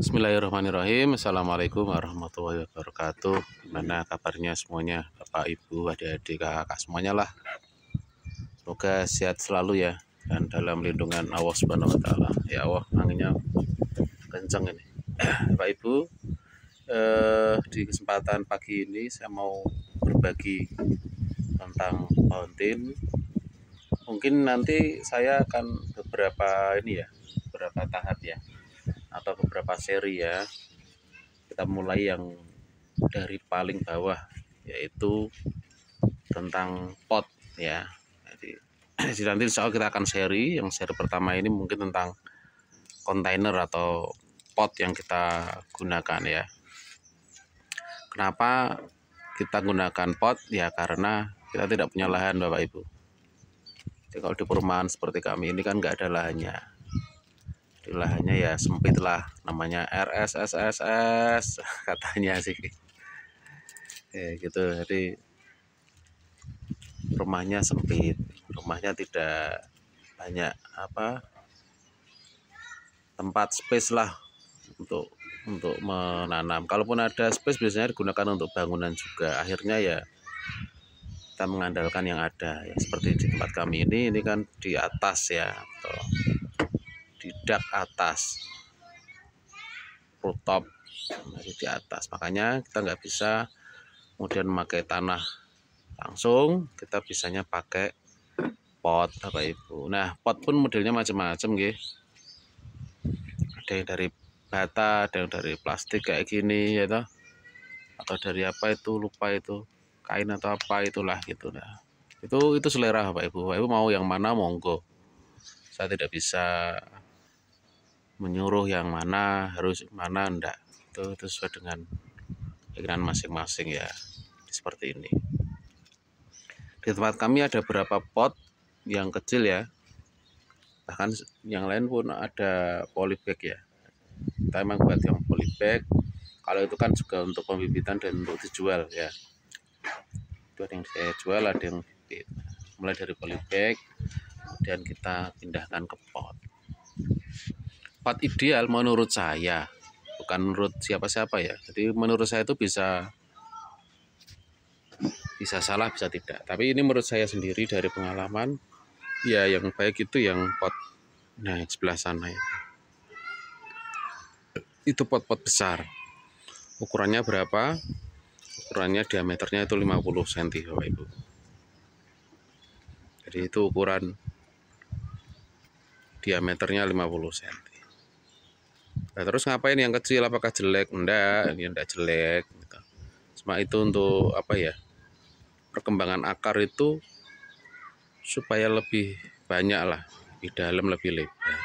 Bismillahirrahmanirrahim. Assalamualaikum warahmatullahi wabarakatuh. Gimana kabarnya semuanya, Bapak, Ibu, adik-adik, kakak semuanya lah. Semoga sehat selalu ya, dan dalam lindungan Allah Subhanahu wa Ta'ala. Ya Allah, anginnya kenceng ini. Bapak Ibu, di kesempatan pagi ini saya mau berbagi tentang fountain. Mungkin nanti saya akan beberapa tahap ya, atau beberapa seri ya. Kita mulai yang dari paling bawah, yaitu tentang pot ya. Jadi nanti insya Allah kita akan seri pertama ini mungkin tentang kontainer atau pot yang kita gunakan ya. Kenapa kita gunakan pot ya? Karena kita tidak punya lahan, Bapak Ibu. Jadi kalau di perumahan seperti kami ini kan nggak ada lahannya. Di lahannya ya sempit lah, namanya RSSSS katanya sih ya gitu. Jadi rumahnya sempit, rumahnya tidak banyak tempat space lah untuk menanam. Kalaupun ada space biasanya digunakan untuk bangunan juga. Akhirnya ya kita mengandalkan yang ada ya, seperti di tempat kami ini kan di atas ya, atau di dak atas, rooftop masih di atas. Makanya kita nggak bisa kemudian memakai tanah langsung, kita bisanya pakai pot, Bapak Ibu. Nah, pot pun modelnya macam-macam nggih. Ada yang dari bata, ada yang dari plastik kayak gini ya toh. Atau dari apa itu, lupa itu, kain atau apa itulah gitu. Nah, itu selera Bapak Ibu. Bapak Ibu mau yang mana monggo. Saya tidak bisa menyuruh yang mana, harus mana enggak. Itu sesuai dengan keinginan masing-masing ya. Seperti ini. Di tempat kami ada beberapa pot yang kecil ya. Bahkan yang lain pun ada polybag ya. Kita memang buat yang polybag. Kalau itu kan juga untuk pembibitan dan untuk dijual ya. Itu ada yang saya jual, ada yang bibit. Mulai dari polybag, kemudian kita pindahkan ke pot. Pot ideal menurut saya, bukan menurut siapa-siapa ya. Jadi menurut saya itu bisa salah, bisa tidak. Tapi ini menurut saya sendiri dari pengalaman, ya yang baik itu yang pot, nah yang sebelah sana ya. Itu pot-pot besar. Ukurannya berapa? Ukurannya diameternya itu 50 cm Bapak Ibu. Jadi itu ukuran diameternya 50 cm. Nah, terus ngapain yang kecil? Apakah jelek? Enggak, ini enggak jelek gitu. Cuma itu untuk perkembangan akar itu supaya lebih banyak lah, lebih dalam, lebih lebar.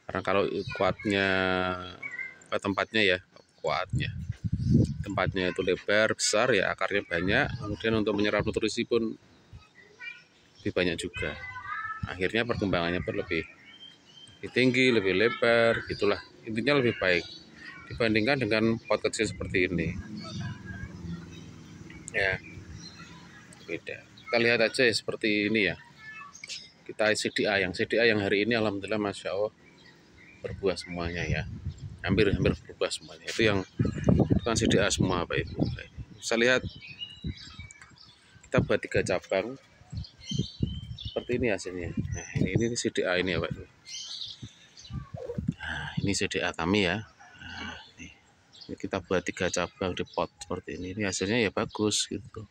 Karena kalau kuatnya tempatnya itu lebar, besar ya, akarnya banyak, kemudian untuk menyerap nutrisi pun lebih banyak juga. Akhirnya perkembangannya pun lebih tinggi, lebih lebar, gitulah. Intinya lebih baik dibandingkan dengan pot kecil seperti ini. Ya, beda. Kita lihat aja ya, seperti ini ya. Kita CDA yang hari ini alhamdulillah masya Allah berbuah semuanya ya. Hampir berbuah semuanya. Itu yang bukan CDA semua Pak Ibu. Bisa lihat kita buat 3 cabang seperti ini hasilnya. Nah, ini CDA ini ya Pak Ibu. Nah, ini CDA kami ya. Nah, ini kita buat 3 cabang di pot seperti ini. Ini hasilnya ya bagus gitu.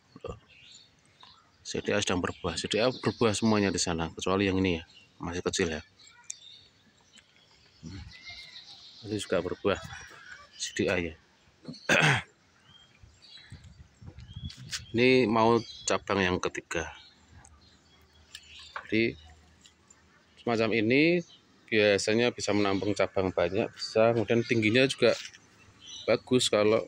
CDA sedang berbuah. CDA berbuah semuanya di sana kecuali yang ini ya, masih kecil ya. Ini juga berbuah CDA ya. Ini mau cabang yang ketiga. Jadi semacam ini biasanya bisa menampung cabang banyak, bisa. Kemudian tingginya juga bagus kalau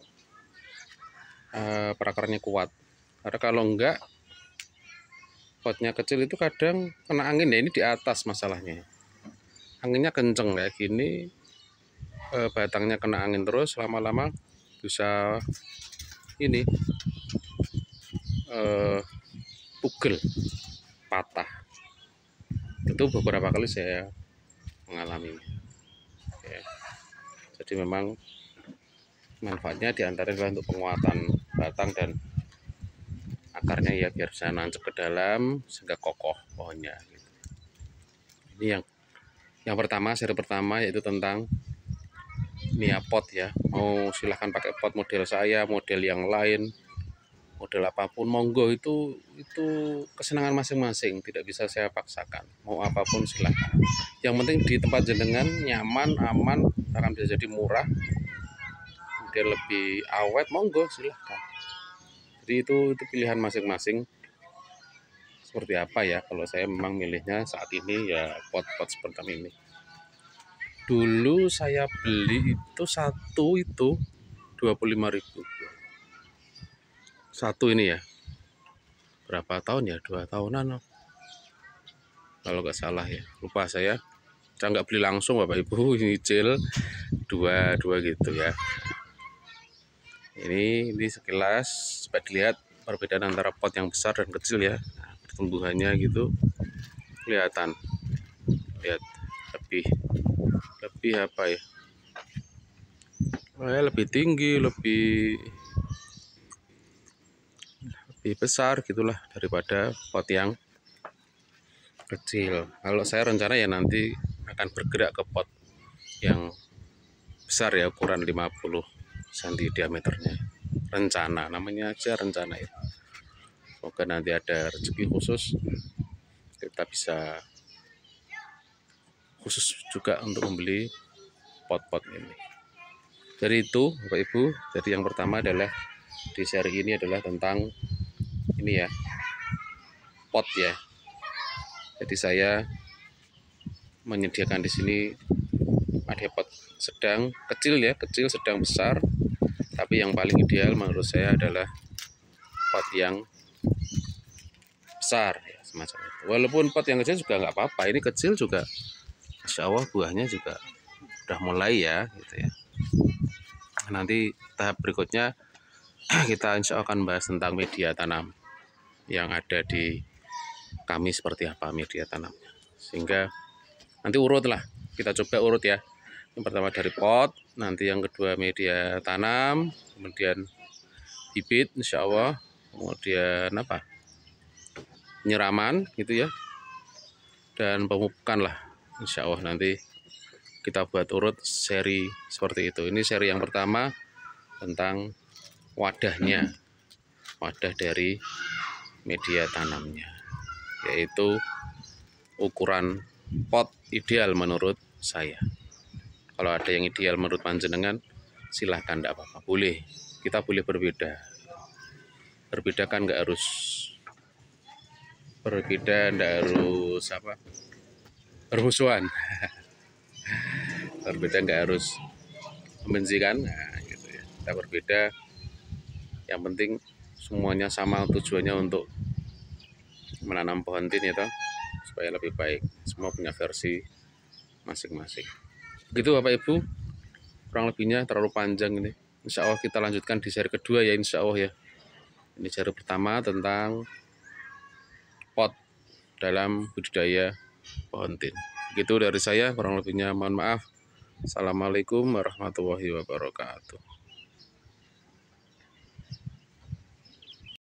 perakarnya kuat. Karena kalau enggak, potnya kecil itu kadang kena angin ya. Ini di atas masalahnya. Anginnya kenceng kayak gini, batangnya kena angin terus, lama-lama bisa ini pugel, patah. Itu beberapa kali saya mengalami ya. Jadi Jadi memang manfaatnya diantaranya adalah untuk penguatan batang dan akarnya ya, biar bisa nancap ke dalam sehingga kokoh pohonnya gitu. Ini yang pertama, seri pertama, yaitu tentang Mia pot ya. Mau silahkan pakai pot model saya, model yang lain, model apapun monggo, itu kesenangan masing-masing, tidak bisa saya paksakan. Mau apapun silahkan. Yang penting di tempat jenengan nyaman, aman, akan bisa jadi murah, kemudian lebih awet, monggo silahkan. Jadi itu pilihan masing-masing seperti apa ya. Kalau saya memang milihnya saat ini ya pot-pot seperti ini. Dulu saya beli itu satu itu 25.000. Satu ini ya. Berapa tahun ya? 2 tahunan kalau nggak salah ya. Lupa saya. Saya nggak beli langsung Bapak Ibu, nyicil dua gitu ya. Ini sekilas coba dilihat perbedaan antara pot yang besar dan kecil ya. Nah, pertumbuhannya gitu kelihatan. Lihat lebih apa ya? Lebih tinggi, lebih besar gitulah daripada pot yang kecil. Kalau saya rencana ya nanti akan bergerak ke pot yang besar ya, ukuran 50 cm diameternya. Rencana, namanya aja rencana ya. Semoga nanti ada rezeki khusus, kita bisa khusus juga untuk membeli pot-pot ini. Dari itu Bapak Ibu, jadi yang pertama adalah di seri ini adalah tentang ini ya, pot ya. Jadi saya menyediakan di sini ada pot sedang, kecil ya, kecil, sedang, besar. Tapi yang paling ideal menurut saya adalah pot yang besar ya, semacam itu. Walaupun pot yang kecil juga nggak apa-apa, ini kecil juga Masya Allah buahnya juga udah mulai ya gitu ya. Nanti tahap berikutnya kita insya Allah akan bahas tentang media tanam yang ada di kami seperti apa media tanamnya, sehingga nanti urut lah, kita coba urut ya. Yang pertama dari pot, nanti yang kedua media tanam, kemudian bibit insya Allah, kemudian apa, penyiraman gitu ya, dan pemupukan lah insya Allah. Nanti kita buat urut seri seperti itu. Ini seri yang pertama tentang wadahnya, wadah dari media tanamnya, yaitu ukuran pot ideal menurut saya. Kalau ada yang ideal menurut panjenengan, silahkan, tidak apa-apa, boleh, kita boleh berbeda. Berbeda kan nggak harus apa, bermusuhan. Berbeda nggak harus membenci kan, nah, gitu ya. Kita berbeda, yang penting semuanya sama, tujuannya untuk menanam pohon tin ya toh, supaya lebih baik. Semua punya versi masing-masing. Begitu Bapak Ibu, kurang lebihnya terlalu panjang ini. Insya Allah kita lanjutkan di seri kedua ya, insya Allah ya. Ini seri pertama tentang pot dalam budidaya pohon tin. Begitu dari saya, kurang lebihnya mohon maaf. Assalamualaikum warahmatullahi wabarakatuh.